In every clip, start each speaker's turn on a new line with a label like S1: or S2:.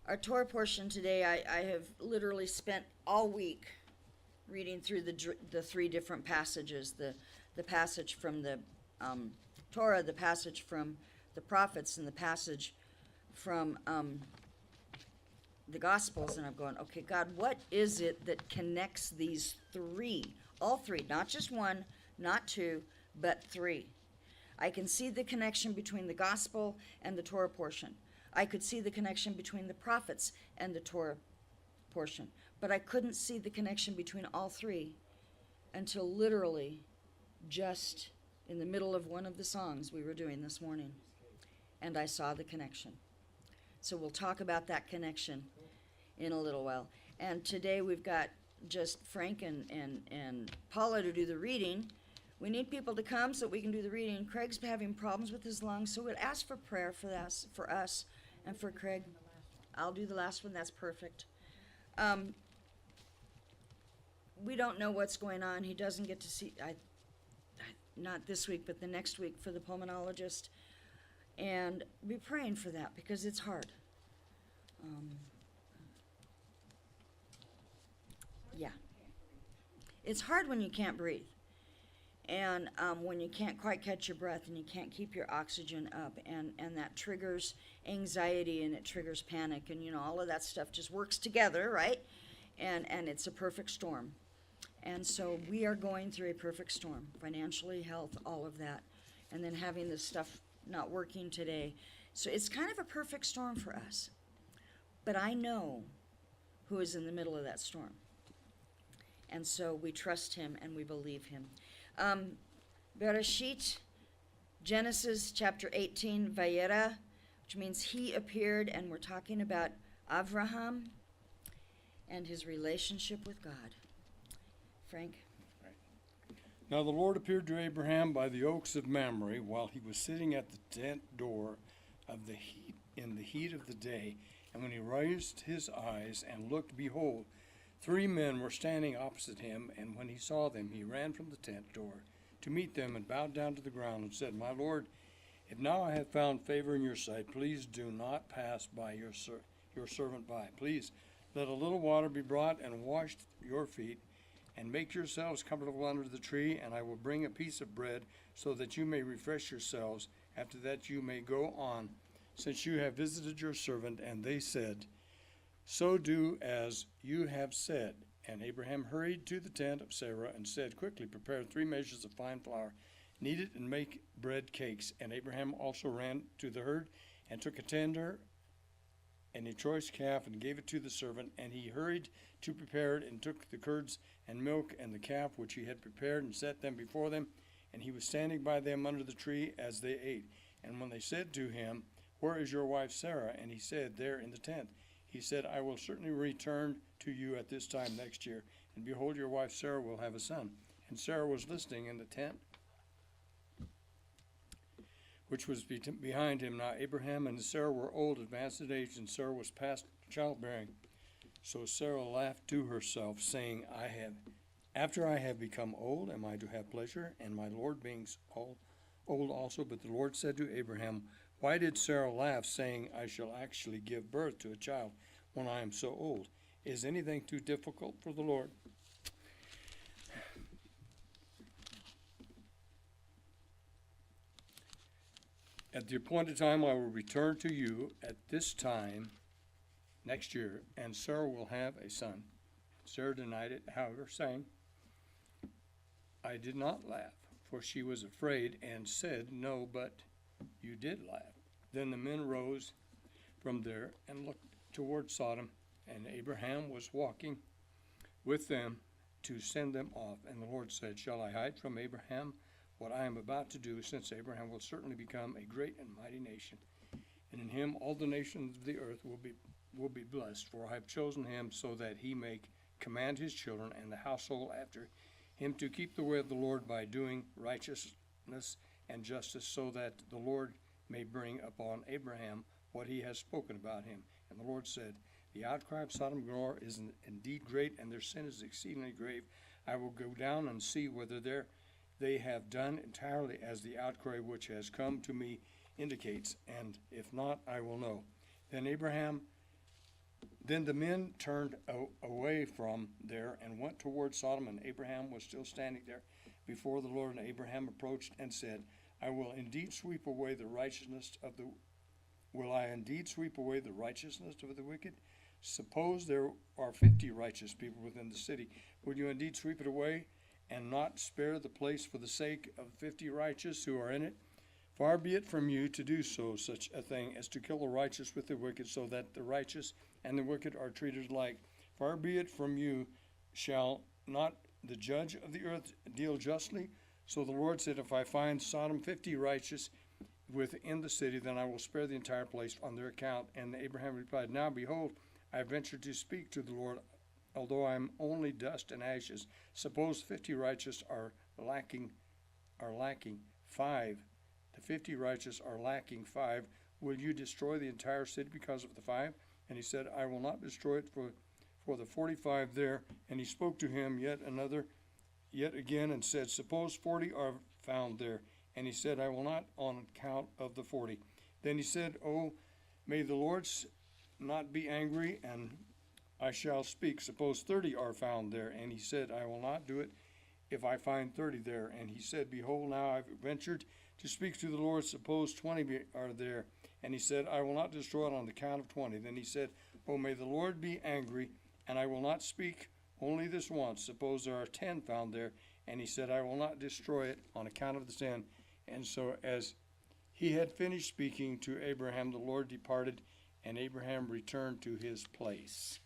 S1: Our Torah portion today, I have literally spent all week reading through the three different passages, the passage from the Torah, the passage from the prophets, and the passage from the Gospels. And I'm going, okay, God, what is it that connects these three? All three, not just one, not two, but three. I can see the connection between the Gospel and the Torah portion. I could see the connection between the prophets and the Torah portion, but I couldn't see the connection between all three until literally just in the middle of one of the songs we were doing this morning, and I saw the connection. So we'll talk about that connection in a little while. And today we've got just Frank and Paula to do the reading. We need people to come so we can do the reading. Craig's having problems with his lungs, so we'd ask for prayer for that, for us and for Craig. I'll do the last one. That's perfect. We don't know what's going on. He doesn't get to see, not this week, but the next week for the pulmonologist. And be praying for that because it's hard. Yeah. It's hard when you can't breathe. And when you can't quite catch your breath and you can't keep your oxygen up, and that triggers anxiety and it triggers panic, and all of that stuff just works together, right? And it's a perfect storm. And so we are going through a perfect storm, financially, health, all of that, and then having this stuff not working today. So it's kind of a perfect storm for us. But I know who is in the middle of that storm. And so we trust him and we believe him. Bereshit, Genesis chapter 18, Vayera, which means he appeared, and we're talking about Avraham and his relationship with God. Frank?
S2: Now the Lord appeared to Abraham by the oaks of Mamre while he was sitting at the tent door of the heat in the heat of the day. And when he raised his eyes and looked, behold, 3 men were standing opposite him, and when he saw them, he ran from the tent door to meet them and bowed down to the ground and said, My Lord, if now I have found favor in your sight, please do not pass by your servant by. Please let a little water be brought and wash your feet, and make yourselves comfortable under the tree, and I will bring a piece of bread so that you may refresh yourselves. After that you may go on, since you have visited your servant. And they said, So do as you have said. And Abraham hurried to the tent of Sarah and said, Quickly prepare 3 measures of fine flour, knead it and make bread cakes. And Abraham also ran to the herd and took a tender and a choice calf and gave it to the servant. And he hurried to prepare it and took the curds and milk and the calf which he had prepared and set them before them. And he was standing by them under the tree as they ate. And when they said to him, Where is your wife Sarah? And he said, There in the tent. He said, I will certainly return to you at this time next year, and behold, your wife Sarah will have a son. And Sarah was listening in the tent, which was behind him. Now Abraham and Sarah were old, advanced in age, and Sarah was past childbearing. So Sarah laughed to herself, saying, After I have become old, am I to have pleasure, and my Lord being old also? But the Lord said to Abraham, Why did Sarah laugh, saying, I shall actually give birth to a child when I am so old? Is anything too difficult for the Lord? At the appointed time I will return to you at this time next year, and Sarah will have a son. Sarah denied it, however, saying, I did not laugh, for she was afraid, and said, No, but you did laugh. Then the men rose from there and looked toward Sodom, and Abraham was walking with them to send them off. And the Lord said, Shall I hide from Abraham what I am about to do, since Abraham will certainly become a great and mighty nation, and in him all the nations of the earth will be blessed. For I have chosen him so that he may command his children and the household after him to keep the way of the Lord by doing righteousness and justice, so that the Lord may bring upon Abraham what he has spoken about him. And the Lord said, The outcry of Sodom and Gomorrah is indeed great, and their sin is exceedingly grave. I will go down and see whether they have done entirely as the outcry which has come to me indicates, and if not, I will know. Then Abraham Then the men turned away from there and went toward Sodom, and Abraham was still standing there before the Lord. And Abraham approached and said, I will indeed sweep away the righteousness of the Will I indeed sweep away the righteousness of the wicked? Suppose there are 50 righteous people within the city. Would you indeed sweep it away and not spare the place for the sake of 50 righteous who are in it? Far be it from you to do such a thing as to kill the righteous with the wicked, so that the righteous and the wicked are treated alike. Far be it from you, shall not the judge of the earth deal justly? So the Lord said, if I find Sodom 50 righteous within the city, then I will spare the entire place on their account. And Abraham replied, now behold, I venture to speak to the Lord, although I am only dust and ashes. Suppose 50 righteous are lacking 5. The 50 righteous are lacking 5. Will you destroy the entire city because of the 5? And he said, I will not destroy it for the 45 there. And he spoke to him yet again and said, suppose 40 are found there. And he said, I will not on account of the 40. Then he said, oh, may the Lord not be angry, and I shall speak. Suppose 30 are found there. And he said, I will not do it if I find 30 there. And he said, behold, now I've ventured to speak to the Lord. Suppose 20 are there. And he said, I will not destroy it on the count of 20. Then he said, oh, may the Lord be angry, and I will not speak only this once. Suppose there are 10 found there. And he said, I will not destroy it on account of the 10. And so as he had finished speaking to Abraham, the Lord departed, and Abraham returned to his place.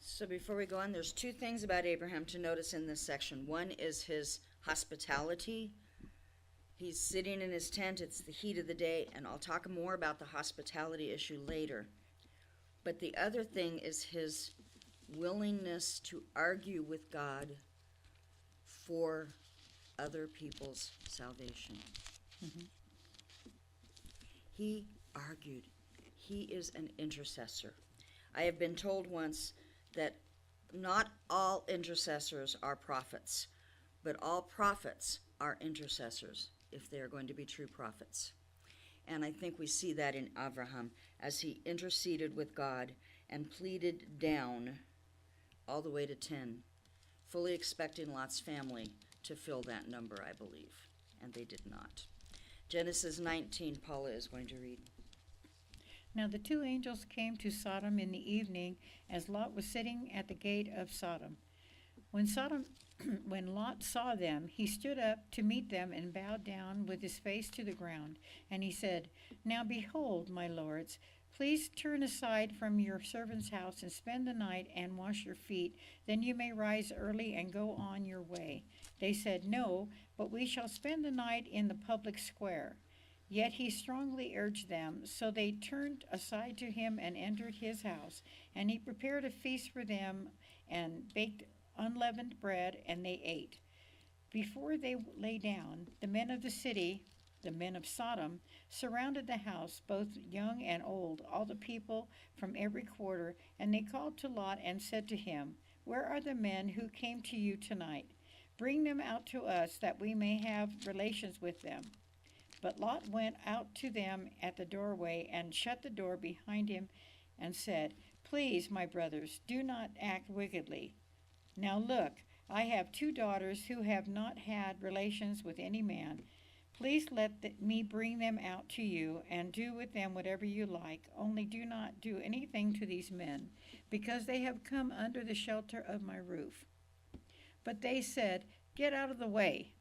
S1: So before we go on, there's 2 things about Abraham to notice in this section. One is his hospitality. He's sitting in his tent. It's the heat of the day, and I'll talk more about the hospitality issue later. But the other thing is his willingness to argue with God for other people's salvation. Mm-hmm. He argued. He is an intercessor. I have been told once that not all intercessors are prophets, but all prophets are intercessors if they are going to be true prophets. And I think we see that in Abraham as he interceded with God and pleaded down all the way to 10, fully expecting Lot's family to fill that number, I believe, and they did not. Genesis 19, Paula is going to read.
S3: Now the 2 angels came to Sodom in the evening, as Lot was sitting at the gate of Sodom. When Lot saw them, he stood up to meet them and bowed down with his face to the ground. And he said, now behold, my lords, please turn aside from your servant's house and spend the night and wash your feet. Then you may rise early and go on your way. They said, no, but we shall spend the night in the public square. Yet he strongly urged them, so they turned aside to him and entered his house. And he prepared a feast for them and baked unleavened bread, and they ate. Before they lay down, the men of the city, the men of Sodom, surrounded the house, both young and old, all the people from every quarter. And they called to Lot and said to him, where are the men who came to you tonight? Bring them out to us, that we may have relations with them. But Lot went out to them at the doorway and shut the door behind him and said, please, my brothers, do not act wickedly. Now look, I have 2 daughters who have not had relations with any man. Please let me bring them out to you and do with them whatever you like. Only do not do anything to these men, because they have come under the shelter of my roof. But they said, get out of the way.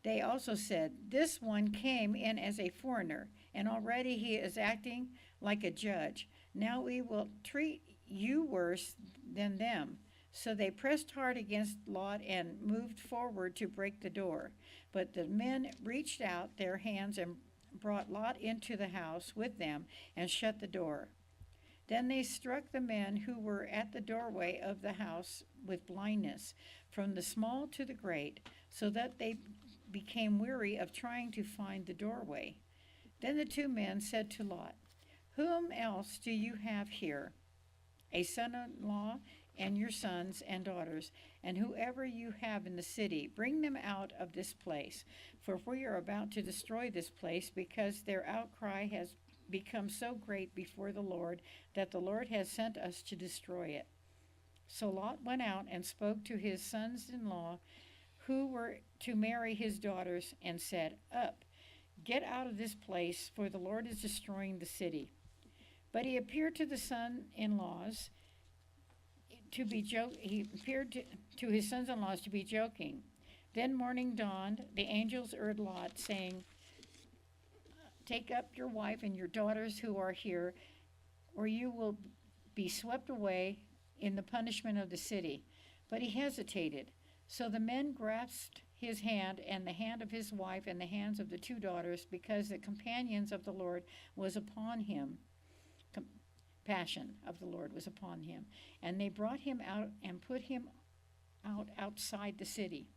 S3: They also said, this one came in as a foreigner, and already he is acting like a judge. Now we will treat you worse than them. So they pressed hard against Lot and moved forward to break the door. But the men reached out their hands and brought Lot into the house with them and shut the door. Then they struck the men who were at the doorway of the house with blindness, from the small to the great, so that they became weary of trying to find the doorway. Then the 2 men said to Lot, whom else do you have here? A son-in-law and your sons and daughters, and whoever you have in the city, bring them out of this place. For we are about to destroy this place, because their outcry has become so great before the Lord that the Lord has sent us to destroy it. So Lot went out and spoke to his sons-in-law who were to marry his daughters and said, Up, get out of this place, for the Lord is destroying the city. But he appeared to the son-in-laws to his sons-in-laws to be joking. Then morning dawned. The angels urged Lot, saying, Take up your wife and your daughters who are here, or you will be swept away in the punishment of the city. But he hesitated. So the men grasped his hand and the hand of his wife and the hands of the two daughters, because the companions of the Lord was upon him. Compassion of the Lord was upon him. And they brought him out and put him outside the city.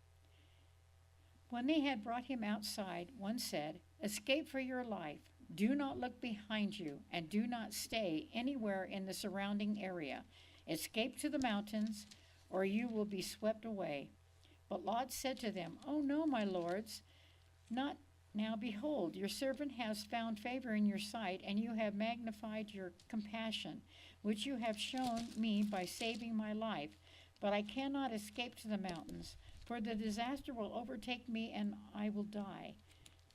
S3: When they had brought him outside, one said, Escape for your life. Do not look behind you, and do not stay anywhere in the surrounding area. Escape to the mountains, or you will be swept away. But Lot said to them, Oh no, my lords, not now. Behold, your servant has found favor in your sight, and you have magnified your compassion, which you have shown me by saving my life. But I cannot escape to the mountains, for the disaster will overtake me, and I will die.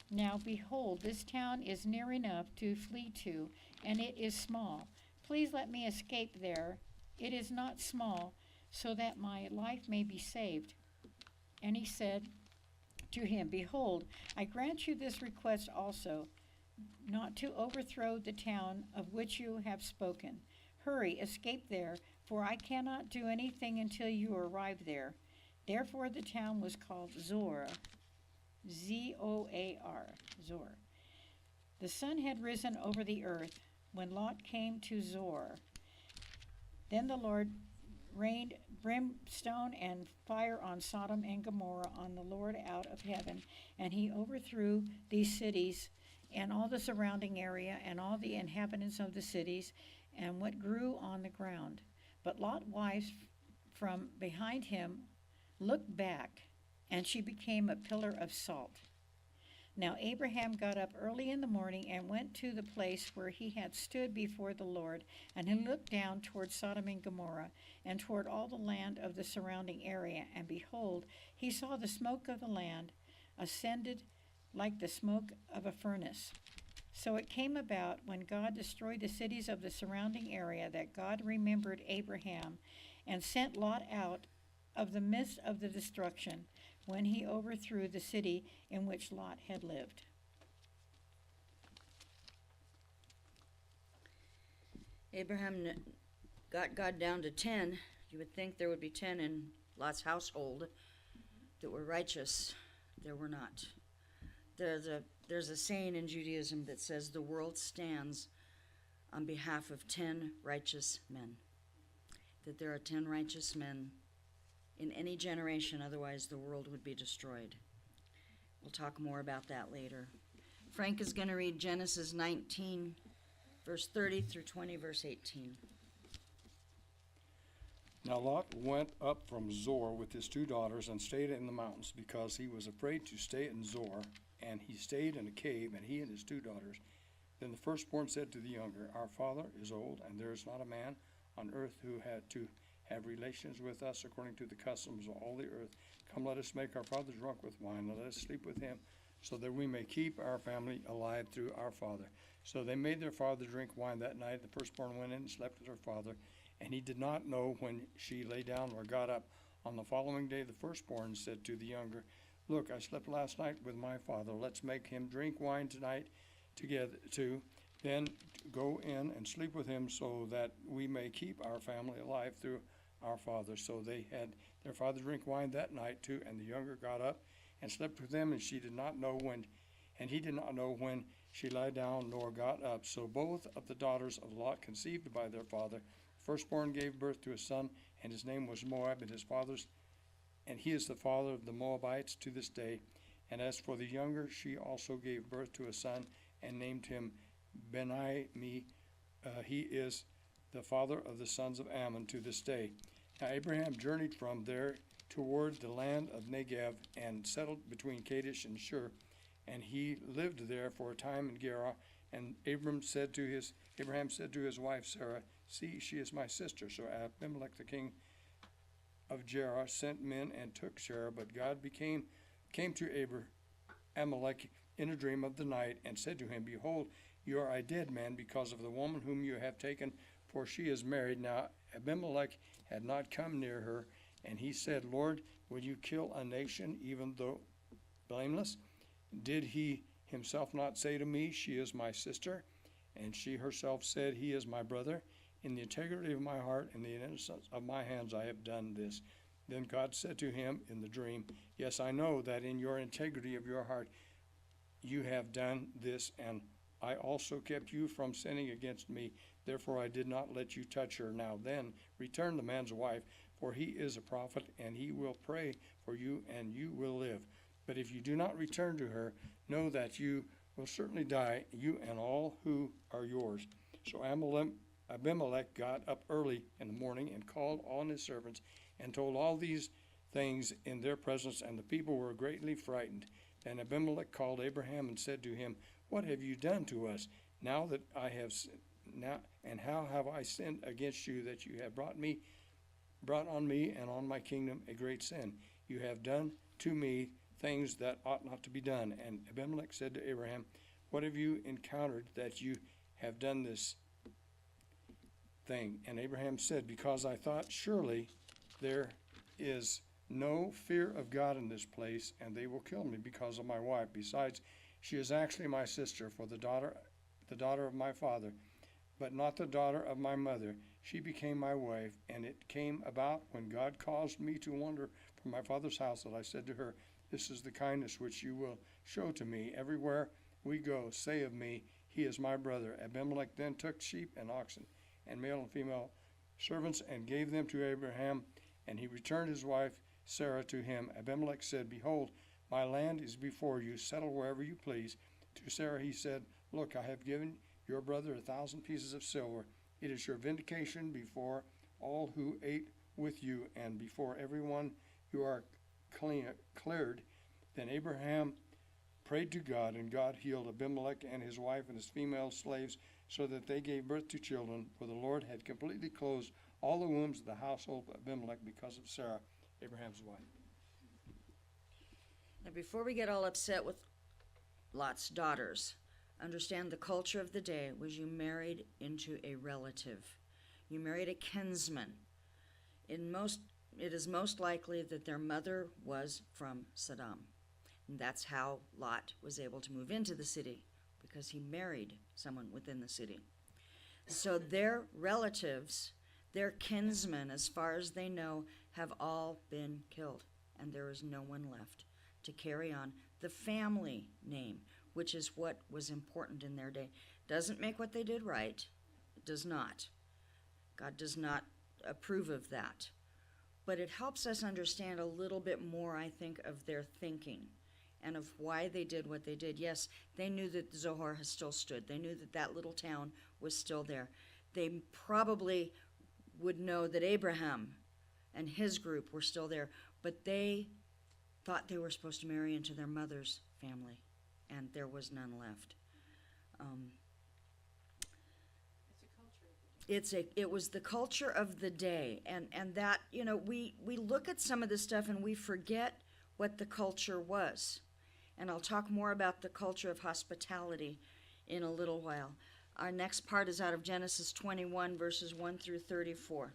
S3: Now behold, this town is near enough to flee to, and it is small. Please let me escape there. It is not small, so that my life may be saved. And he said to him, Behold, I grant you this request also, not to overthrow the town of which you have spoken. Hurry, escape there, for I cannot do anything until you arrive there. Therefore the town was called Zoar, Z-O-A-R, Zoar. The sun had risen over the earth when Lot came to Zoar. Then the Lord rained brimstone and fire on Sodom and Gomorrah on the Lord out of heaven, and he overthrew these cities and all the surrounding area and all the inhabitants of the cities and what grew on the ground. But Lot's wife from behind him looked back, and she became a pillar of salt. Now Abraham got up early in the morning and went to the place where he had stood before the Lord, and he looked down toward Sodom and Gomorrah and toward all the land of the surrounding area, and behold, he saw the smoke of the land ascended like the smoke of a furnace. So it came about, when God destroyed the cities of the surrounding area, that God remembered Abraham and sent Lot out of the midst of the destruction, when he overthrew the city in which Lot had lived.
S1: Abraham got God down to 10. You would think there would be 10 in Lot's household that were righteous. There were not. There's a saying in Judaism that says the world stands on behalf of 10 righteous men. That there are 10 righteous men in any generation, otherwise the world would be destroyed. We'll talk more about that later. Frank is going to read Genesis 19, verse 30 through 20, verse 18.
S2: Now Lot went up from Zoar with his two daughters and stayed in the mountains, because he was afraid to stay in Zoar, and he stayed in a cave, and he and his two daughters. Then the firstborn said to the younger, Our father is old, and there is not a man on earth who had to have relations with us according to the customs of all the earth. Come, let us make our father drunk with wine, and let us sleep with him, so that we may keep our family alive through our father. So they made their father drink wine that night. The firstborn went in and slept with her father, and he did not know when she lay down or got up. On the following day the firstborn said to the younger, Look, I slept last night with my father. Let's make him drink wine tonight together too. Then go in and sleep with him, so that we may keep our family alive through our father. So they had their father drink wine that night too, and the younger got up and slept with them, and he did not know when she lay down nor got up. So both of the daughters of Lot conceived by their father. Firstborn gave birth to a son, and his name was Moab, and he is the father of the Moabites to this day. And as for the younger, she also gave birth to a son, and named him Ben-I-Mi. He is the father of the sons of Ammon to this day. Now Abraham journeyed from there toward the land of Negev, and settled between Kadesh and Shur. and he lived there for a time in Gerar. And Abraham said to his wife Sarah, "See, she is my sister." So Abimelech the king of Gerar sent men and took Sarah. But God came to Abimelech in a dream of the night and said to him, "Behold, you are a dead man because of the woman whom you have taken, for she is married." Now Abimelech had not come near her, and he said, "Lord, will you kill a nation even though blameless? Did he himself not say to me, 'She is my sister'? And she herself said, 'He is my brother.' In the integrity of my heart and the innocence of my hands I have done this." Then God said to him in the dream, "Yes, I know that in your integrity of your heart you have done this, and I also kept you from sinning against me. Therefore I did not let you touch her. Now then, return the man's wife, for he is a prophet, and he will pray for you, and you will live. But if you do not return to her, know that you will certainly die, you and all who are yours." So Abimelech got up early in the morning and called on his servants and told all these things in their presence, and the people were greatly frightened. Then Abimelech called Abraham and said to him, "What have you done to us? Now and how have I sinned against you that you have brought on me and on my kingdom a great sin? You have done to me things that ought not to be done." And Abimelech said to Abraham, "What have you encountered that you have done this thing?" And Abraham said, "Because I thought, surely there is no fear of God in this place, and they will kill me because of my wife. Besides, she is actually my sister, for the daughter of my father, but not the daughter of my mother. She became my wife, and it came about when God caused me to wander from my father's house that I said to her, 'This is the kindness which you will show to me. Everywhere we go, say of me, he is my brother.' Abimelech then took sheep and oxen and male and female servants and gave them to Abraham, and he returned his wife Sarah to him. Abimelech said, 'Behold, my land is before you. Settle wherever you please.' To Sarah he said, 'Look, I have given your brother 1,000 pieces of silver. It is your vindication before all who ate with you, and before everyone you are cleared.' Then Abraham prayed to God, and God healed Abimelech and his wife and his female slaves, so that they gave birth to children, for the Lord had completely closed all the wombs of the household of Abimelech because of Sarah, Abraham's wife."
S1: Now, before we get all upset with Lot's daughters, understand the culture of the day was you married into a relative. You married a kinsman. It is most likely that their mother was from Sodom. And that's how Lot was able to move into the city, because he married someone within the city. So their relatives, their kinsmen, as far as they know, have all been killed, and there is no one left to carry on the family name, which is what was important in their day. Doesn't make what they did right. It does not. God does not approve of that. But it helps us understand a little bit more, I think, of their thinking and of why they did what they did. Yes, they knew that Zohar has still stood. They knew that that little town was still there. They probably would know that Abraham and his group were still there, but they thought they were supposed to marry into their mother's family, and there was none left. It was the culture of the day, and that, we look at some of this stuff and we forget what the culture was. And I'll talk more about the culture of hospitality in a little while. Our next part is out of Genesis 21, verses 1 through 34.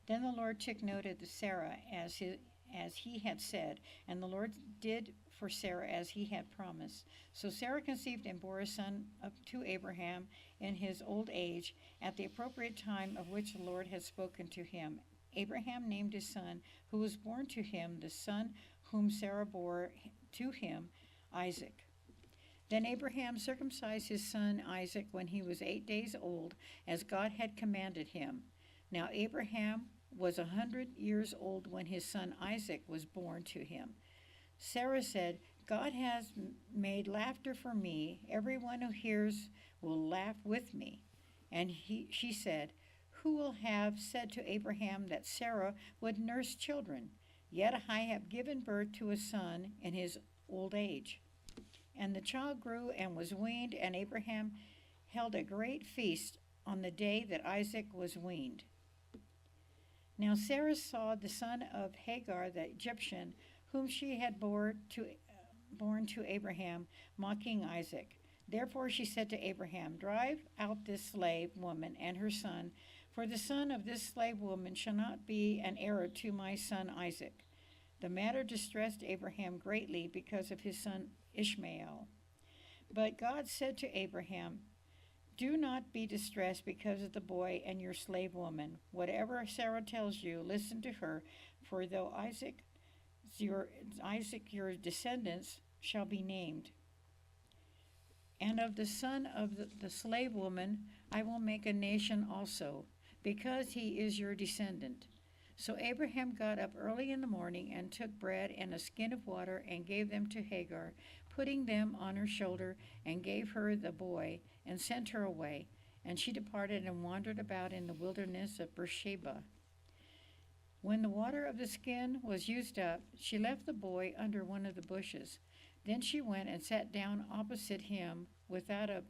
S3: Then the Lord took note of Sarah as he had said, and the Lord did for Sarah as he had promised. So Sarah conceived and bore a son to Abraham in his old age, at the appropriate time of which the Lord had spoken to him. Abraham named his son, who was born to him, the son whom Sarah bore to him, Isaac. Then Abraham circumcised his son Isaac when he was 8 days old, as God had commanded him. Now Abraham was 100 years old when his son Isaac was born to him. Sarah said, God has made laughter for me. Everyone who hears will laugh with me. And she said, who will have said to Abraham that Sarah would nurse children? Yet I have given birth to a son in his old age. And the child grew and was weaned, and Abraham held a great feast on the day that Isaac was weaned. Now Sarah saw the son of Hagar the Egyptian, whom she had born to Abraham, mocking Isaac. Therefore she said to Abraham, drive out this slave woman and her son, for the son of this slave woman shall not be an heir to my son Isaac. The matter distressed Abraham greatly because of his son Ishmael. But God said to Abraham, do not be distressed because of the boy and your slave woman. Whatever Sarah tells you, listen to her, for though Isaac your descendants shall be named. And of the son of the slave woman I will make a nation also, because he is your descendant. So Abraham got up early in the morning and took bread and a skin of water and gave them to Hagar, putting them on her shoulder, and gave her the boy and sent her away. And she departed and wandered about in the wilderness of Beersheba. When the water of the skin was used up, she left the boy under one of the bushes. Then she went and sat down opposite him without a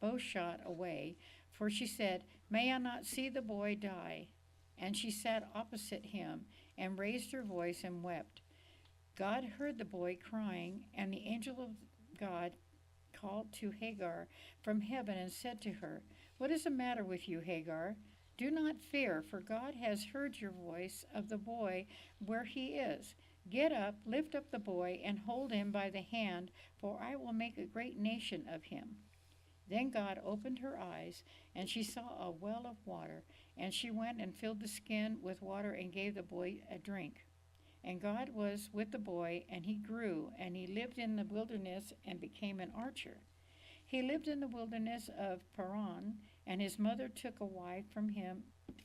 S3: bow shot away, for she said, may I not see the boy die? And she sat opposite him and raised her voice and wept. God heard the boy crying, and the angel of God called to Hagar from heaven and said to her, what is the matter with you, Hagar? Do not fear, for God has heard your voice of the boy where he is. Get up, lift up the boy, and hold him by the hand, for I will make a great nation of him. Then God opened her eyes, and she saw a well of water, and she went and filled the skin with water and gave the boy a drink. And God was with the boy, and he grew, and he lived in the wilderness and became an archer. He lived in the wilderness of Paran, and his mother took a wife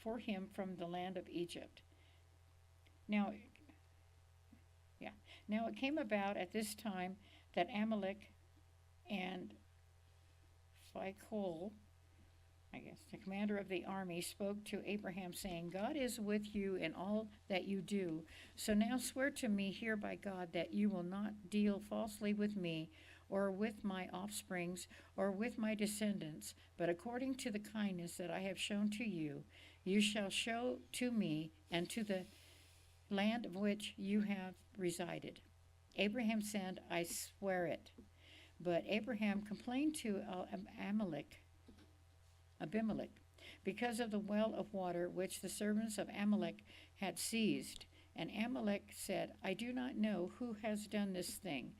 S3: for him from the land of Egypt. Now it came about at this time that Amalek and Phicol, the commander of the army, spoke to Abraham, saying, God is with you in all that you do. So now swear to me here by God that you will not deal falsely with me, or with my offsprings, or with my descendants, but according to the kindness that I have shown to you, you shall show to me and to the land of which you have resided. Abraham said, I swear it. But Abraham complained to Abimelech because of the well of water which the servants of Amalek had seized. And Amalek said, I do not know who has done this thing.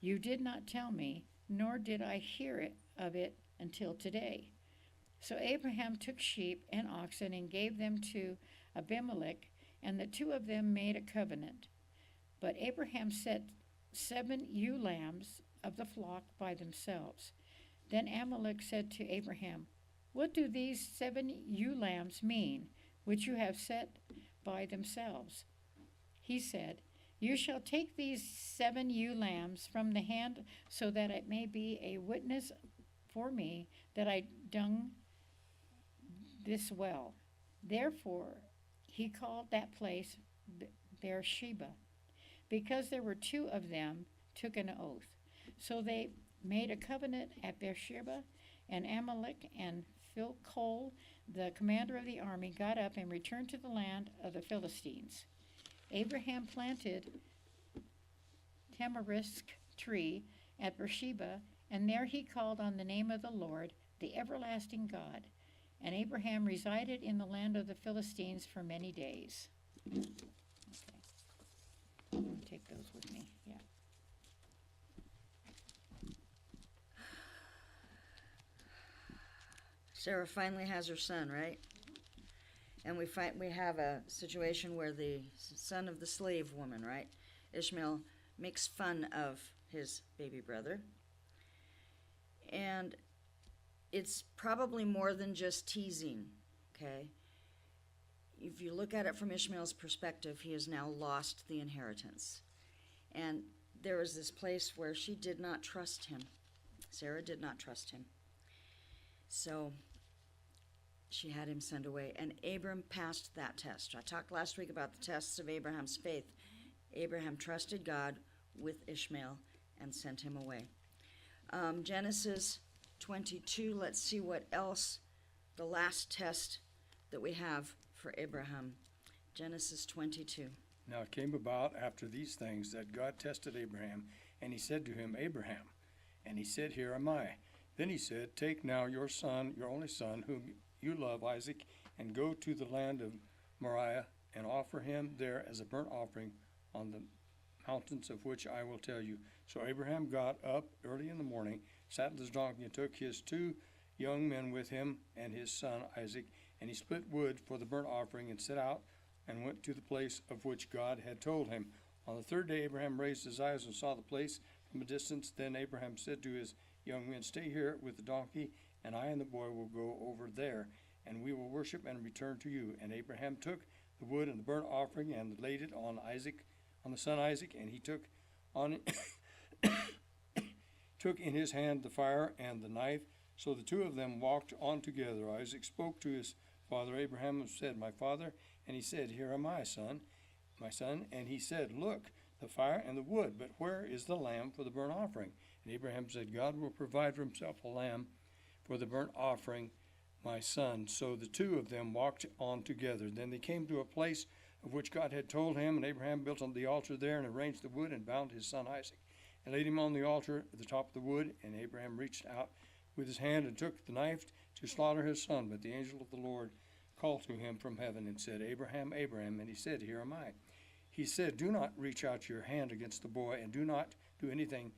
S3: You did not tell me, nor did I hear of it until today. So Abraham took sheep and oxen and gave them to Abimelech, and the two of them made a covenant. But Abraham set 7 ewe lambs of the flock by themselves. Then Amalek said to Abraham, what do these 7 ewe lambs mean, which you have set by themselves? He said, you shall take these 7 ewe lambs from the hand, so that it may be a witness for me that I dug this well. Therefore he called that place Beersheba, because there were 2 of them took an oath. So they made a covenant at Beersheba, and Amalek and Phicol, the commander of the army, got up and returned to the land of the Philistines. Abraham planted tamarisk tree at Beersheba, and there he called on the name of the Lord, the everlasting God. And Abraham resided in the land of the Philistines for many days. Okay. I'm going to take those with me. Yeah.
S1: Sarah finally has her son, right? And we have a situation where the son of the slave woman, right, Ishmael, makes fun of his baby brother. And it's probably more than just teasing, okay? if you look at it from Ishmael's perspective, he has now lost the inheritance. And there was this place where she did not trust him. Sarah did not trust him. So she had him sent away. And Abram passed that test. I talked last week about the tests of Abraham's faith. Abraham trusted God with Ishmael and sent him away. Genesis 22, let's see what else, the last test that we have for Abraham. Genesis 22.
S2: Now it came about after these things that God tested Abraham, and he said to him, Abraham. And he said, Here am I. Then he said, Take now your son, your only son, whom you love, Isaac, and go to the land of Moriah, and offer him there as a burnt offering on the mountains of which I will tell you. So Abraham got up early in the morning, saddled his donkey, and took his 2 young men with him and his son Isaac, and he split wood for the burnt offering and set out and went to the place of which God had told him. On the 3rd day Abraham raised his eyes and saw the place from a distance. Then Abraham said to his young men, Stay here with the donkey, and I and the boy will go over there, and we will worship and return to you. And Abraham took the wood and the burnt offering and laid it on the son Isaac, and he took in his hand the fire and the knife. So the 2 of them walked on together. Isaac spoke to his father Abraham and said, My father. And he said, Here am I, my son. And he said, Look, the fire and the wood, but where is the lamb for the burnt offering? And Abraham said, God will provide for himself a lamb for the burnt offering, my son. So the 2 of them walked on together. Then they came to a place of which God had told him, and Abraham built on the altar there and arranged the wood and bound his son Isaac and laid him on the altar at the top of the wood. And Abraham reached out with his hand and took the knife to slaughter his son. But the angel of the Lord called to him from heaven and said, Abraham, Abraham. And he said, Here am I. He said, Do not reach out your hand against the boy, and do not do anything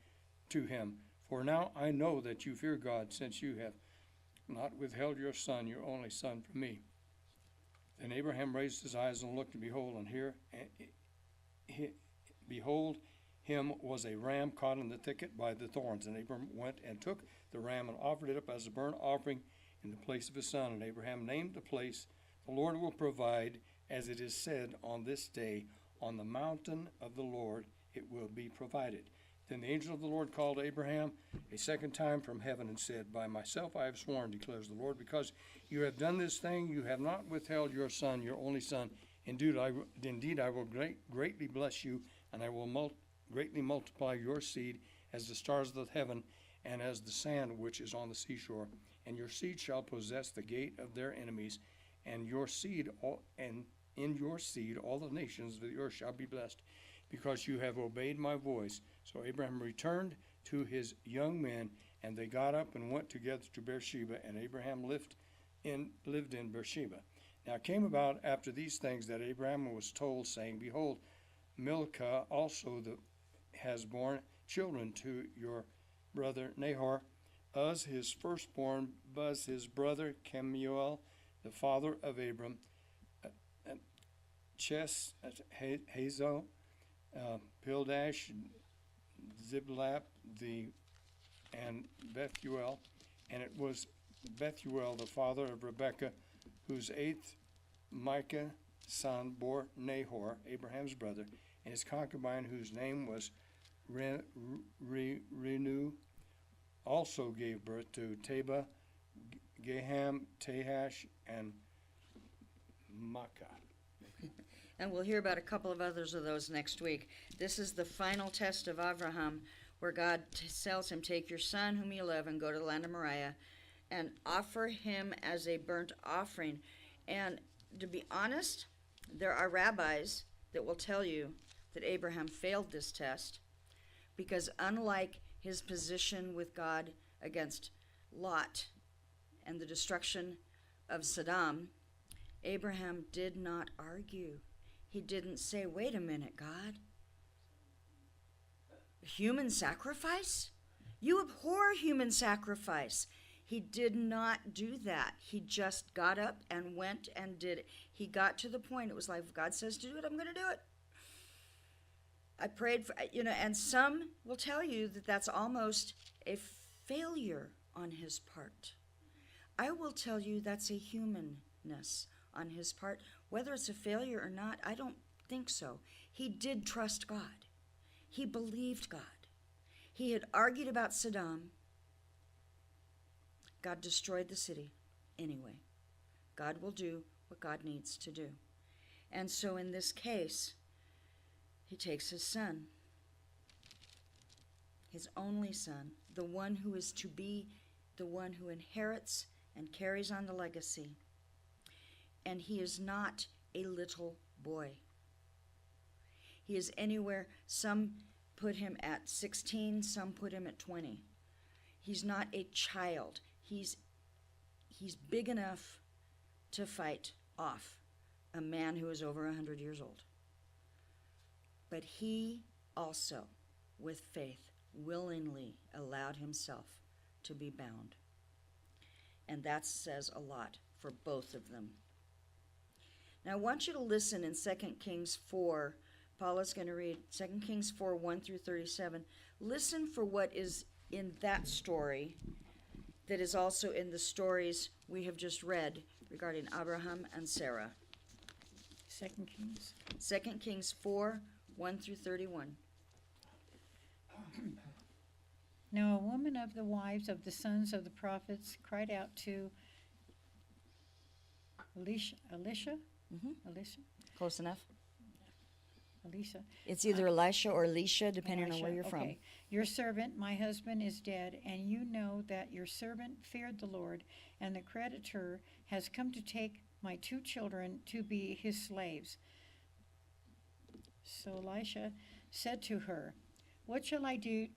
S2: to him. For now I know that you fear God, since you have not withheld your son, your only son, from me. Then Abraham raised his eyes and looked, and behold, him was a ram caught in the thicket by the thorns. And Abraham went and took the ram and offered it up as a burnt offering in the place of his son. And Abraham named the place, The Lord will provide, as it is said on this day, on the mountain of the Lord it will be provided. Then the angel of the Lord called Abraham a second time from heaven and said, By myself I have sworn, declares the Lord, because you have done this thing, you have not withheld your son, your only son. Indeed, I will greatly bless you, and I will greatly multiply your seed as the stars of the heaven and as the sand which is on the seashore. And your seed shall possess the gate of their enemies, and in your seed all the nations of the earth shall be blessed, because you have obeyed my voice. So Abraham returned to his young men, and they got up and went together to Beersheba, and Abraham lived in Beersheba. Now it came about after these things that Abraham was told, saying, Behold, Milcah also has borne children to your brother Nahor, Uz his firstborn, Buz his brother, Kemuel, the father of Abram, Hazo, Pildash, Ziblap, and Bethuel. And it was Bethuel, the father of Rebekah, whose 8th Micah son bore Nahor, Abraham's brother, and his concubine, whose name was Renu, also gave birth to Teba, Gaham, Tahash, and Makkah.
S1: And we'll hear about a couple of others of those next week. This is the final test of Abraham, where God tells him, Take your son whom you love and go to the land of Moriah and offer him as a burnt offering. And to be honest, there are rabbis that will tell you that Abraham failed this test, because unlike his position with God against Lot and the destruction of Sodom, Abraham did not argue. He didn't say, Wait a minute, God. Human sacrifice? You abhor human sacrifice. He did not do that. He just got up and went and did it. He got to the point, it was like, if God says to do it, I'm going to do it. I prayed for, and some will tell you that that's almost a failure on his part. I will tell you that's a humanness on his part. Whether it's a failure or not, I don't think so. He did trust God. He believed God. He had argued about Saddam. God destroyed the city anyway. God will do what God needs to do. And so in this case, he takes his son, his only son, the one who is to be the one who inherits and carries on the legacy. And he is not a little boy. He is anywhere, some put him at 16, some put him at 20. He's not a child. He's big enough to fight off a man who is over 100 years old. But he also, with faith, willingly allowed himself to be bound. And that says a lot for both of them. Now I want you to listen in 2 Kings 4. Paula's going to read 2 Kings 4, 1 through 37. Listen for what is in that story that is also in the stories we have just read regarding Abraham and Sarah.
S3: 2 Kings.
S1: 2 Kings 4, 1 through 31.
S3: Now a woman of the wives of the sons of the prophets cried out to Elisha?
S1: Close enough.
S3: Elisha.
S1: It's either Elisha or Elisha, depending on where
S3: Elisha,
S1: you're from.
S3: okay. Your servant, my husband, is dead, and you know that your servant feared the Lord, and the creditor has come to take my 2 children to be his slaves. So Elisha said to her, what shall I do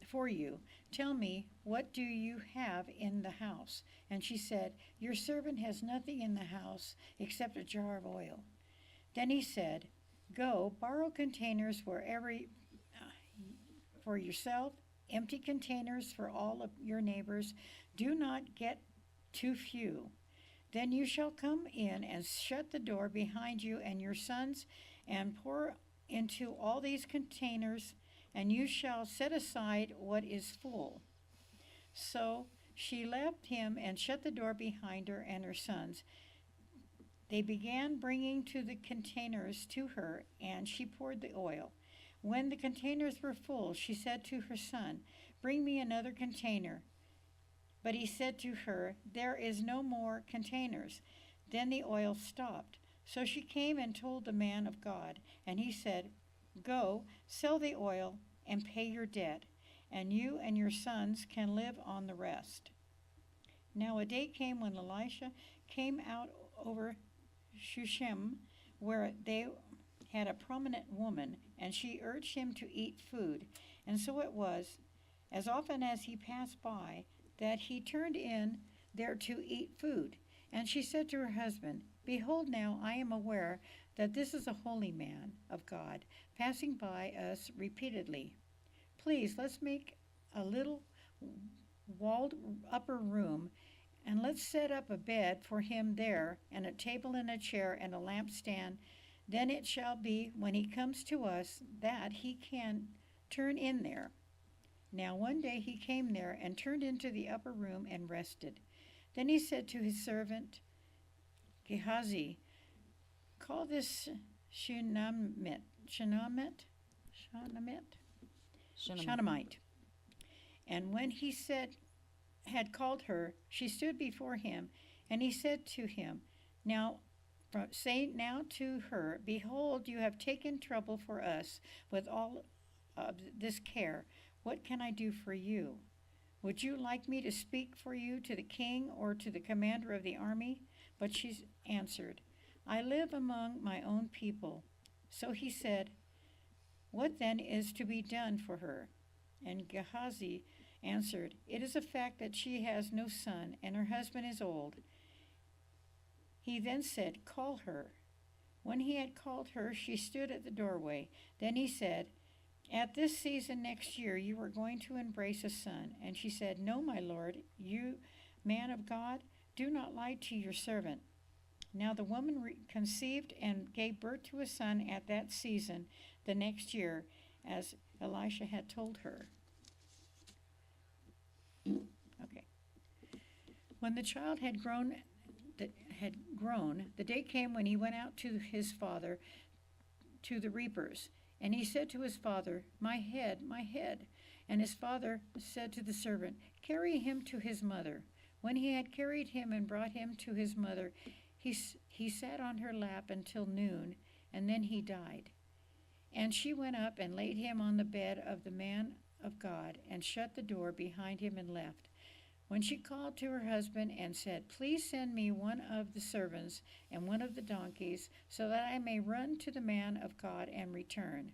S3: for you? Tell me, what do you have in the house? And she said, your servant has nothing in the house except a jar of oil. Then he said, go, borrow containers for yourself, empty containers for all of your neighbors. Do not get too few. Then you shall come in and shut the door behind you and your sons, and pour into all these containers, and you shall set aside what is full. So she left him and shut the door behind her and her sons. They began bringing to the containers to her, and she poured the oil. When the containers were full, she said to her son, bring me another container. But he said to her, there is no more containers. Then the oil stopped. So she came and told the man of God, and he said, go, sell the oil and pay your debt, and you and your sons can live on the rest. Now a day came when Elisha came out over Shushem, where they had a prominent woman, and she urged him to eat food. And so it was, as often as he passed by, that he turned in there to eat food. And she said to her husband, behold, now I am aware that this is a holy man of God, passing by us repeatedly. Please, let's make a little walled upper room, and let's set up a bed for him there, and a table and a chair and a lampstand. Then it shall be, when he comes to us, that he can turn in there. Now one day he came there and turned into the upper room and rested. Then he said to his servant Gehazi, call this Shunammite. And when he had called her, she stood before him, and he said to him, say now to her, behold, you have taken trouble for us with all of this care. What can I do for you? Would you like me to speak for you to the king or to the commander of the army? But she answered, I live among my own people. So he said, what then is to be done for her? And Gehazi answered, it is a fact that she has no son, and her husband is old. He then said, call her. When he had called her, she stood at the doorway. Then he said, at this season next year you are going to embrace a son. And she said, no, my lord, you, man of God, do not lie to your servant. Now the woman conceived and gave birth to a son at that season the next year, as Elisha had told her. Okay. When the child had grown that had grown, the day came when he went out to his father to the reapers. And he said to his father, my head, my head. And his father said to the servant, carry him to his mother. When he had carried him and brought him to his mother, he sat on her lap until noon, and then he died. And she went up and laid him on the bed of the man of God, and shut the door behind him and left. When she called to her husband and said, please send me one of the servants and one of the donkeys, so that I may run to the man of God and return.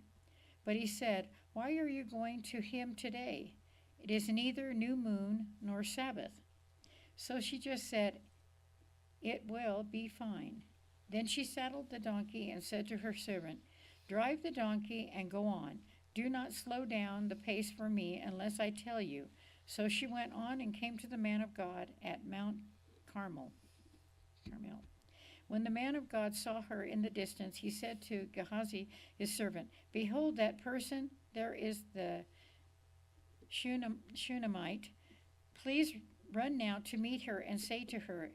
S3: But he said, why are you going to him today? It is neither new moon nor Sabbath. So she just said, it will be fine. Then she saddled the donkey and said to her servant, drive the donkey and go on. Do not slow down the pace for me unless I tell you. So she went on and came to the man of God at Mount Carmel. When the man of God saw her in the distance, he said to Gehazi, his servant, behold, that person, there is the Shunammite. Please run now to meet her and say to her,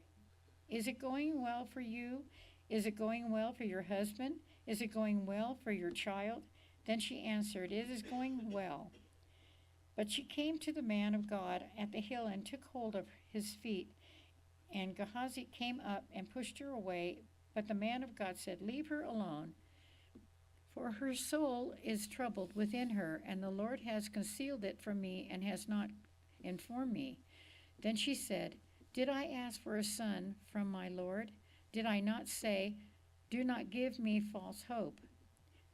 S3: is it going well for you? Is it going well for your husband? Is it going well for your child? Then she answered, it is going well. But she came to the man of God at the hill and took hold of his feet. And Gehazi came up and pushed her away. But the man of God said, leave her alone, for her soul is troubled within her, and the Lord has concealed it from me and has not informed me. Then she said, did I ask for a son from my Lord? Did I not say, do not give me false hope?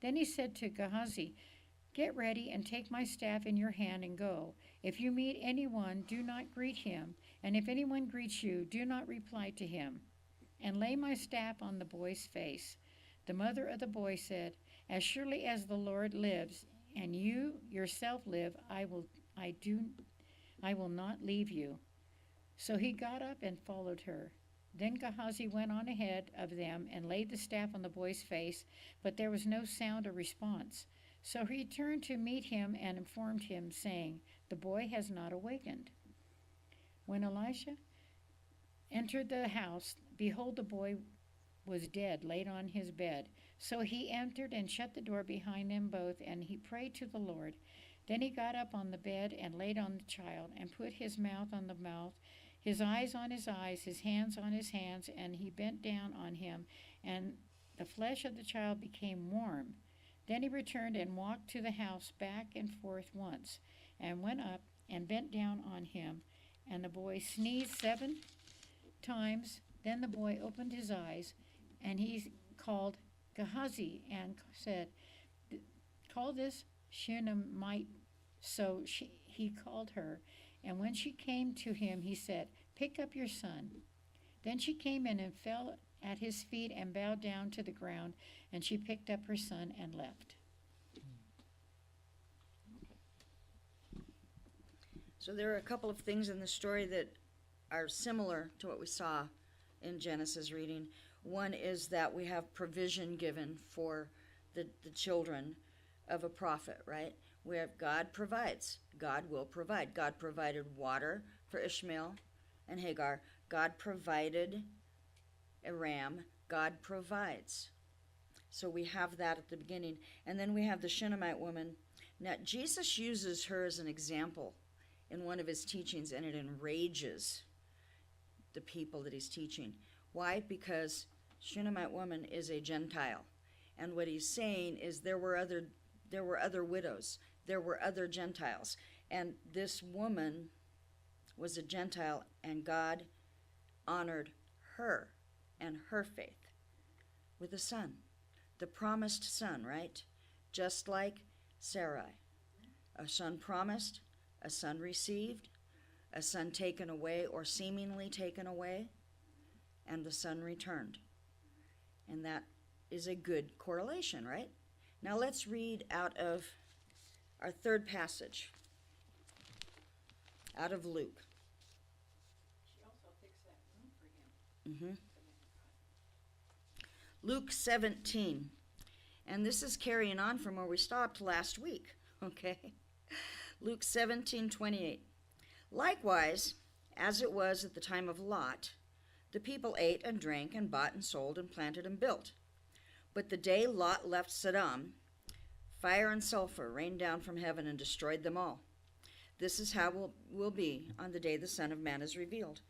S3: Then he said to Gehazi, get ready and take my staff in your hand and go. If you meet anyone, do not greet him, and if anyone greets you, do not reply to him. And lay my staff on the boy's face. The mother of the boy said, as surely as the Lord lives, and you yourself live, I will not leave you. So he got up and followed her. Then Gehazi went on ahead of them and laid the staff on the boy's face, but there was no sound or response. So he turned to meet him and informed him, saying, the boy has not awakened. When Elisha entered the house, behold, the boy was dead, laid on his bed. So he entered and shut the door behind them both, and he prayed to the Lord. Then he got up on the bed and laid on the child, and put his mouth on the mouth, his eyes on his eyes, his hands on his hands, and he bent down on him, and the flesh of the child became warm. Then he returned and walked to the house back and forth once, and went up and bent down on him, and the boy sneezed 7 times. Then the boy opened his eyes, and he called Gehazi and said, call this Shunammite. So he called her, and when she came to him, he said, pick up your son. Then she came in and fell at his feet and bowed down to the ground, and she picked up her son and left.
S1: So there are a couple of things in the story that are similar to what we saw in Genesis reading. One is that we have provision given for the children of a prophet, right? We have God provides. God will provide. God provided water for Ishmael and Hagar. God provided a ram. God provides. So we have that at the beginning. And then we have the Shunammite woman. Now, Jesus uses her as an example in one of his teachings, and it enrages the people that he's teaching. Why? Because Shunammite woman is a Gentile. And what he's saying is there were other widows. There were other Gentiles. And this woman was a Gentile, and God honored her and her faith with a son, the promised son, right? Just like Sarai. A son promised, a son received, a son taken away or seemingly taken away, and the son returned. And that is a good correlation, right? Now let's read out of our third passage, out of Luke.
S3: She also fixed that room for him.
S1: Luke 17. And this is carrying on from where we stopped last week, okay? Luke 17:28. Likewise, as it was at the time of Lot, The people ate and drank and bought and sold and planted and built. But the day Lot left Sodom, fire and sulfur rained down from heaven and destroyed them all. This is how it will be on the day the Son of Man is revealed.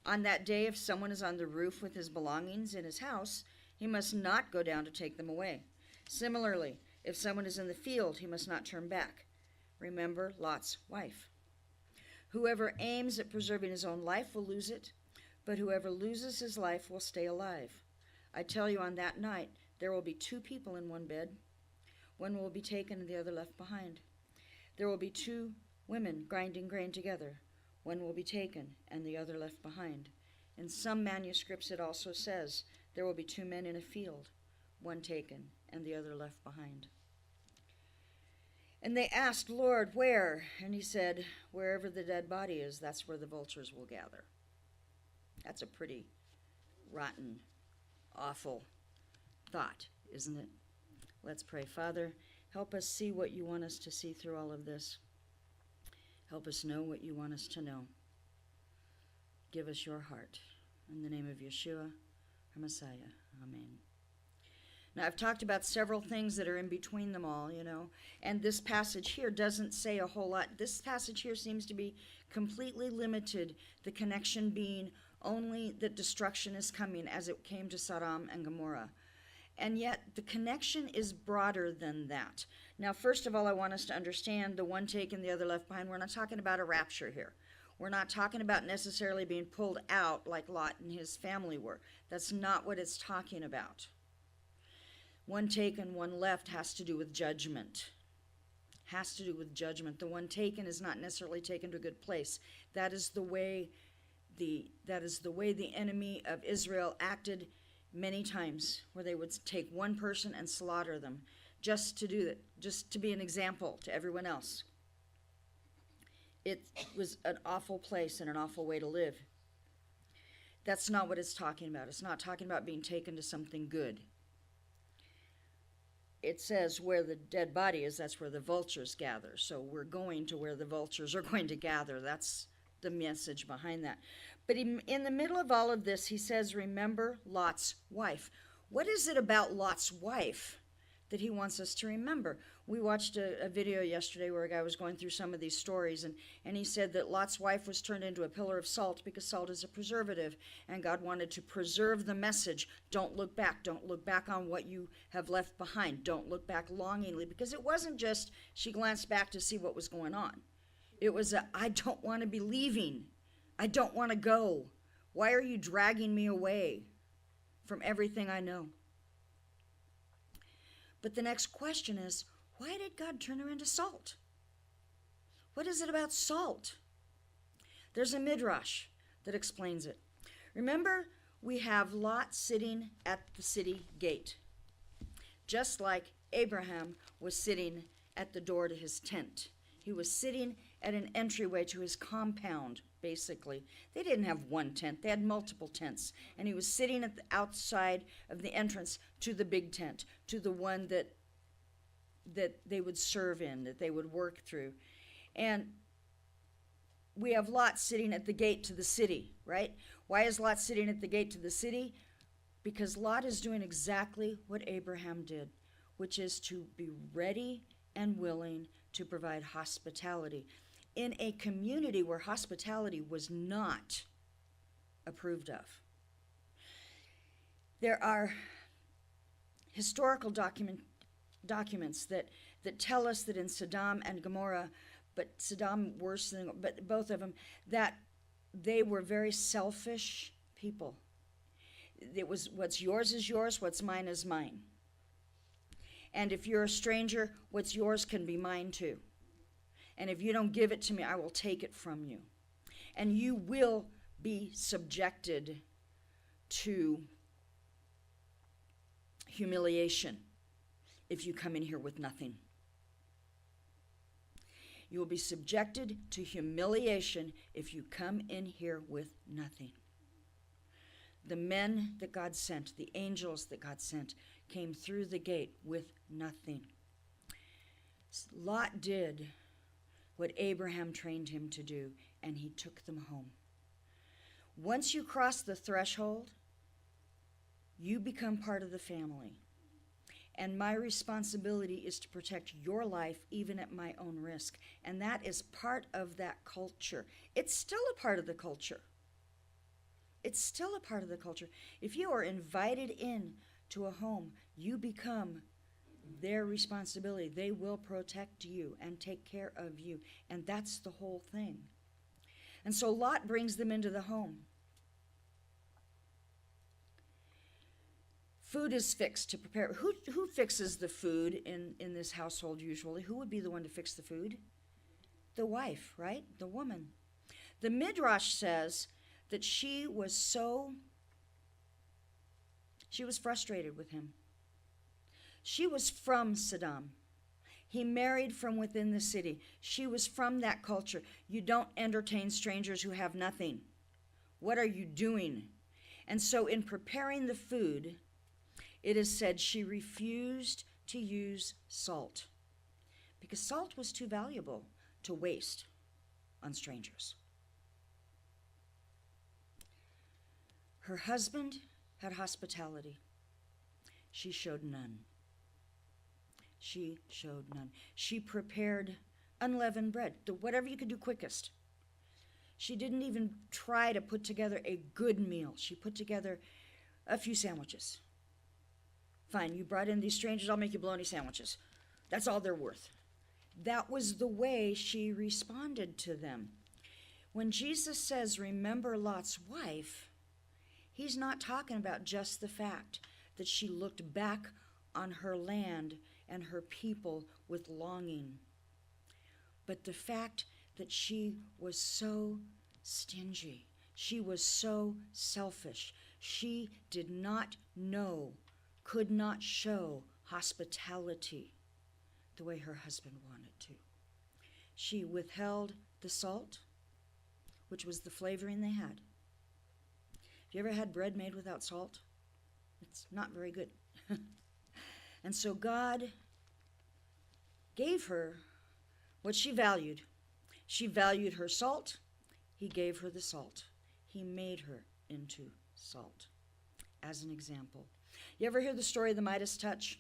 S1: On that day, if someone is on the roof with his belongings in his house, he must not go down to take them away. Similarly, if someone is in the field, he must not turn back. Remember Lot's wife. Whoever aims at preserving his own life will lose it, but whoever loses his life will stay alive. I tell you, on that night, there will be 2 people in one bed. One will be taken and the other left behind. There will be 2 women grinding grain together. One will be taken and the other left behind. In some manuscripts it also says there will be 2 men in a field, one taken and the other left behind. And they asked, Lord, where? And he said, wherever the dead body is, that's where the vultures will gather. That's a pretty rotten, awful thought, isn't it? Let's pray. Father, help us see what you want us to see through all of this. Help us know what you want us to know. Give us your heart. In the name of Yeshua, our Messiah. Amen. Now, I've talked about several things that are in between them all, and this passage here doesn't say a whole lot. This passage here seems to be completely limited, the connection being only that destruction is coming as it came to Sodom and Gomorrah. And yet, the connection is broader than that. Now, first of all, I want us to understand the one taken, the other left behind. We're not talking about a rapture here. We're not talking about necessarily being pulled out like Lot and his family were. That's not what it's talking about. One taken, one left has to do with judgment. Has to do with judgment. The one taken is not necessarily taken to a good place. That is the way the enemy of Israel acted many times, where they would take one person and slaughter them just to do that, just to be an example to everyone else. It was an awful place and an awful way to live. That's not what it's talking about. It's not talking about being taken to something good. It says where the dead body is, that's where the vultures gather. So we're going to where the vultures are going to gather. That's the message behind that. But in the middle of all of this, he says, remember Lot's wife. What is it about Lot's wife that he wants us to remember? We watched a video yesterday where a guy was going through some of these stories, and he said that Lot's wife was turned into a pillar of salt because salt is a preservative, and God wanted to preserve the message. Don't look back. Don't look back on what you have left behind. Don't look back longingly, because it wasn't just she glanced back to see what was going on. It was I don't want to be leaving. I don't want to go. Why are you dragging me away from everything I know? But the next question is, why did God turn her into salt? What is it about salt? There's a midrash that explains it. Remember, we have Lot sitting at the city gate, just like Abraham was sitting at the door to his tent. He was sitting at an entryway to his compound, basically. They didn't have one tent. They had multiple tents. And he was sitting at the outside of the entrance to the big tent, to the one that they would serve in, that they would work through. And we have Lot sitting at the gate to the city, right? Why is Lot sitting at the gate to the city? Because Lot is doing exactly what Abraham did, which is to be ready and willing to provide hospitality in a community where hospitality was not approved of. There are historical documents that tell us that in Sodom and Gomorrah, but Sodom worse than, but both of them, that they were very selfish people. It was what's yours is yours, what's mine is mine. And if you're a stranger, what's yours can be mine too. And if you don't give it to me, I will take it from you. And you will be subjected to humiliation if you come in here with nothing. You will be subjected to humiliation if you come in here with nothing. The men that God sent, the angels that God sent, came through the gate with nothing. Lot did what Abraham trained him to do, and he took them home. Once you cross the threshold, you become part of the family. And my responsibility is to protect your life even at my own risk. And that is part of that culture. It's still a part of the culture. It's still a part of the culture. If you are invited in to a home, you become their responsibility. They will protect you and take care of you. And that's the whole thing. And so Lot brings them into the home. Food is fixed to prepare. Who fixes the food in this household usually? Who would be the one to fix the food? The wife, right? The woman. The Midrash says that she was frustrated with him. She was from Saddam. He married from within the city. She was from that culture. You don't entertain strangers who have nothing. What are you doing? And so in preparing the food, it is said she refused to use salt because salt was too valuable to waste on strangers. Her husband had hospitality. She showed none. She showed none. She prepared unleavened bread, whatever you could do quickest. She didn't even try to put together a good meal. She put together a few sandwiches. Fine, you brought in these strangers, I'll make you bologna sandwiches. That's all they're worth. That was the way she responded to them. When Jesus says, remember Lot's wife, he's not talking about just the fact that she looked back on her land and her people with longing, but the fact that she was so stingy. She was so selfish. She did not know, could not show hospitality the way her husband wanted to. She withheld the salt, which was the flavoring they had. Have you ever had bread made without salt? It's not very good. And so God gave her what she valued. She valued her salt. He gave her the salt. He made her into salt, as an example. You ever hear the story of the Midas touch?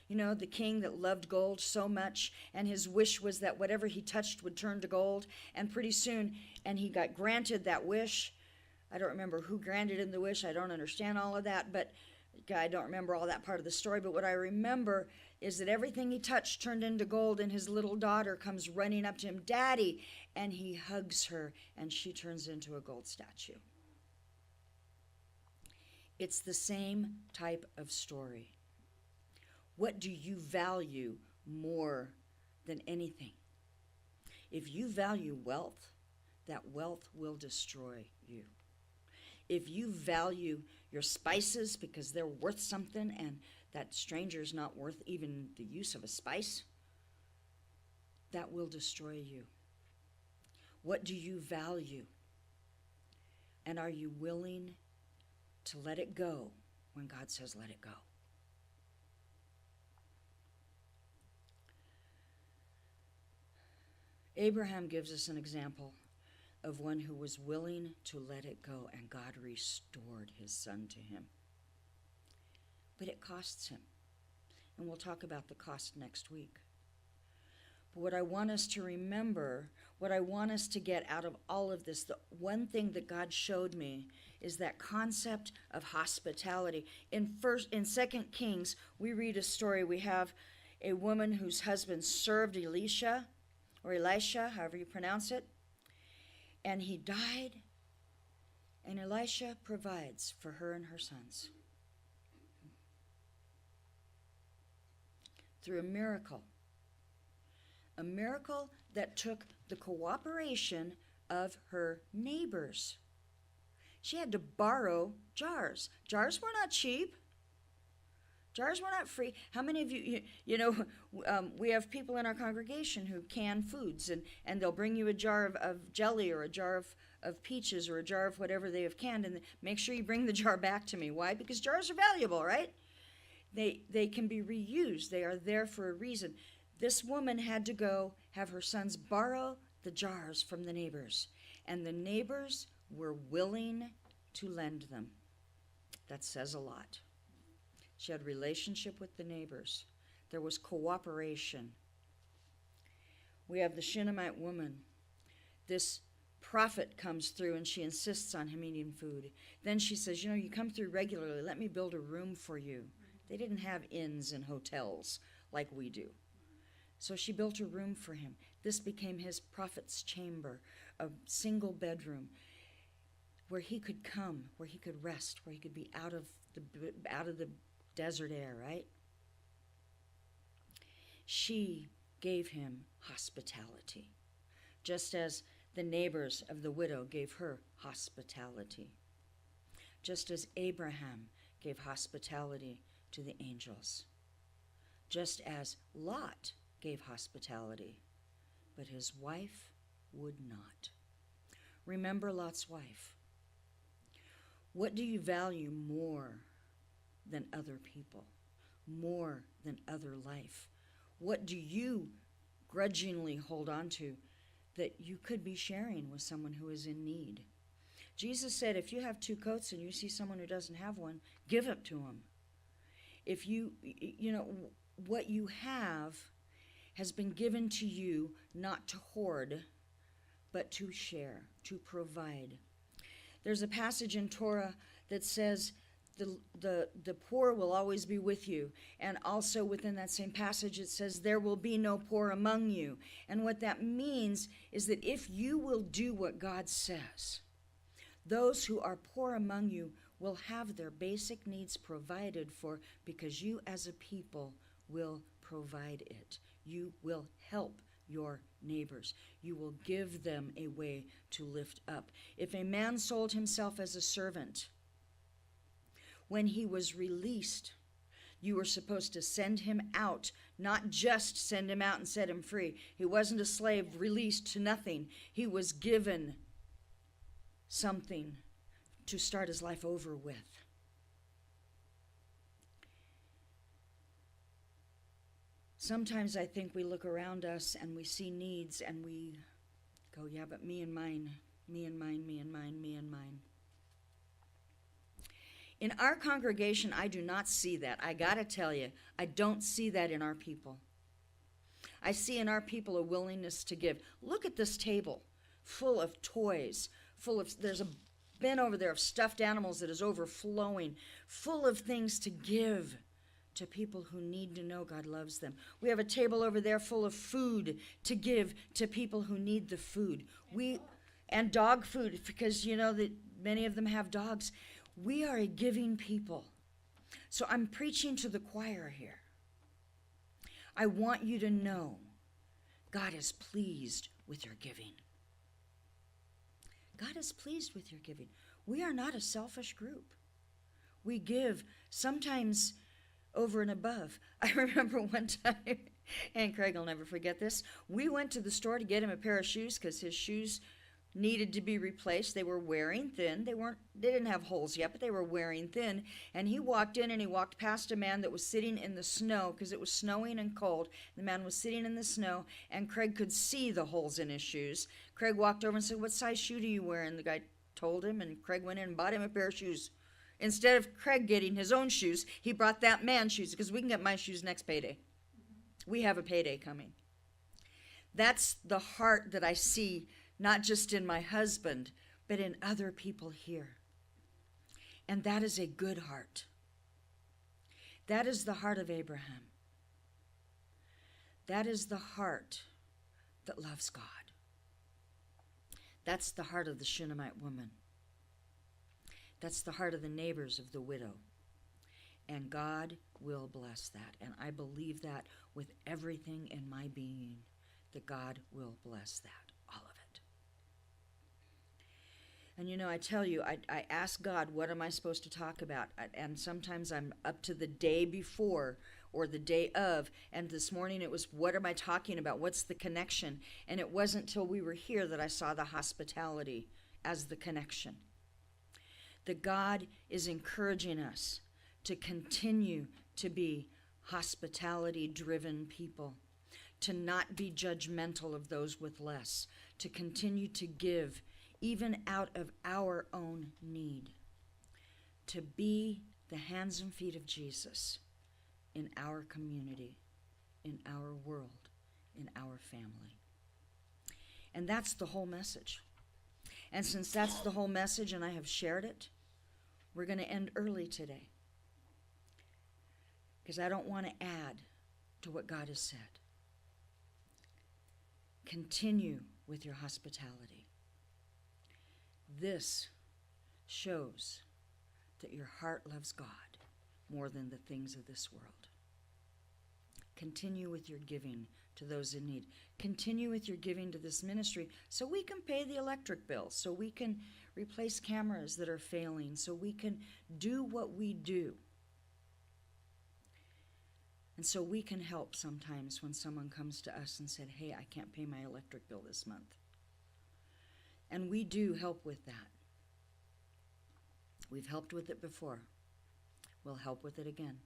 S1: You know, the king that loved gold so much, and his wish was that whatever he touched would turn to gold. And pretty soon, and he got granted that wish. I don't remember who granted him the wish. I don't understand all of that, but I don't remember all that part of the story. But what I remember is that everything he touched turned into gold, and his little daughter comes running up to him, Daddy, and he hugs her, and she turns into a gold statue. It's the same type of story. What do you value more than anything? If you value wealth, that wealth will destroy you. If you value your spices because they're worth something and that stranger's not worth even the use of a spice, that will destroy you. What do you value? And are you willing to let it go when God says let it go? Abraham gives us an example of one who was willing to let it go, and God restored his son to him. But it costs him, and we'll talk about the cost next week. But what I want us to remember, what I want us to get out of all of this, the one thing that God showed me is that concept of hospitality. In 2 Kings, we read a story. We have a woman whose husband served Elisha, or Elisha, however you pronounce it, and he died, and Elisha provides for her and her sons through a miracle that took the cooperation of her neighbors. She had to borrow jars. Jars were not cheap. Jars were not free. How many of you we have people in our congregation who can foods, and they'll bring you a jar of jelly or a jar of peaches or a jar of whatever they have canned, and make sure you bring the jar back to me. Why? Because jars are valuable, right? They can be reused. They are there for a reason. This woman had to go have her sons borrow the jars from the neighbors, and the neighbors were willing to lend them. That says a lot. She had relationship with the neighbors. There was cooperation. We have the Shunammite woman. This prophet comes through and she insists on him eating food. Then she says, you come through regularly. Let me build a room for you. They didn't have inns and hotels like we do. So she built a room for him. This became his prophet's chamber, a single bedroom where he could come, where he could rest, where he could be out of the desert air, right? She gave him hospitality, just as the neighbors of the widow gave her hospitality, just as Abraham gave hospitality to the angels, just as Lot gave hospitality, but his wife would not. Remember Lot's wife. What do you value more than other people, more than other life? What do you grudgingly hold on to that you could be sharing with someone who is in need? Jesus said, if you have 2 coats and you see someone who doesn't have one, give it to them. If what you have has been given to you not to hoard, but to share, to provide. There's a passage in Torah that says the poor will always be with you. And also within that same passage it says there will be no poor among you. And what that means is that if you will do what God says, those who are poor among you will have their basic needs provided for, because you as a people will provide it. You will help your neighbors. You will give them a way to lift up. If a man sold himself as a servant, when he was released, you were supposed to send him out, not just send him out and set him free. He wasn't a slave released to nothing. He was given something to start his life over with. Sometimes I think we look around us and we see needs and we go, yeah, but me and mine, me and mine, me and mine, me and mine. In our congregation, I do not see that. I got to tell you, I don't see that in our people. I see in our people a willingness to give. Look at this table full of toys, there's a bin over there of stuffed animals that is overflowing, full of things to give to people who need to know God loves them. We have a table over there full of food to give to people who need the food. And dog food, because you know that many of them have dogs. We are a giving people. So I'm preaching to the choir here. I want you to know God is pleased with your giving. God is pleased with your giving. We are not a selfish group. We give sometimes over and above. I remember one time, and Craig will never forget this, we went to the store to get him a pair of shoes because his shoes needed to be replaced. They were wearing thin. They didn't have holes yet, but they were wearing thin. And he walked in and he walked past a man that was sitting in the snow because it was snowing and cold. The man was sitting in the snow and Craig could see the holes in his shoes. Craig walked over and said, "What size shoe do you wear?" And the guy told him, and Craig went in and bought him a pair of shoes. Instead of Craig getting his own shoes, he brought that man's shoes because we can get my shoes next payday. We have a payday coming. That's the heart that I see, not just in my husband, but in other people here. And that is a good heart. That is the heart of Abraham. That is the heart that loves God. That's the heart of the Shunammite woman. That's the heart of the neighbors of the widow. And God will bless that. And I believe that with everything in my being, that God will bless that, all of it. And you know, I tell you, I ask God, what am I supposed to talk about? And sometimes I'm up to the day before or the day of. And this morning it was, what am I talking about? What's the connection? And it wasn't till we were here that I saw the hospitality as the connection. That God is encouraging us to continue to be hospitality-driven people, to not be judgmental of those with less, to continue to give even out of our own need. to be the hands and feet of Jesus in our community, in our world, in our family. And that's the whole message. And since that's the whole message and I have shared it, we're going to end early today, because I don't want to add to what God has said. Continue with your hospitality. This shows that your heart loves God more than the things of this world. Continue with your giving to those in need. Continue with your giving to this ministry so we can pay the electric bill, so we can replace cameras that are failing, so we can do what we do. And so we can help sometimes when someone comes to us and said, hey, I can't pay my electric bill this month. And we do help with that. We've helped with it before. We'll help with it again.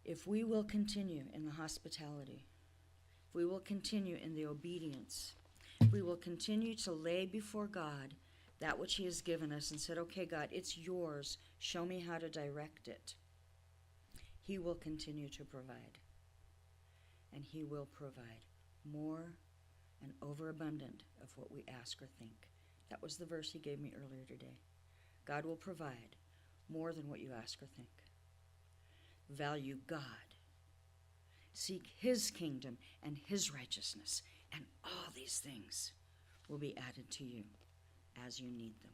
S1: If we will continue in the hospitality, if we will continue in the obedience, if we will continue to lay before God that which he has given us and said, okay, God, it's yours. Show me how to direct it. He will continue to provide. And he will provide more and overabundant of what we ask or think. That was the verse he gave me earlier today. God will provide more than what you ask or think. Value God. Seek his kingdom and his righteousness, and all these things will be added to you as you need them.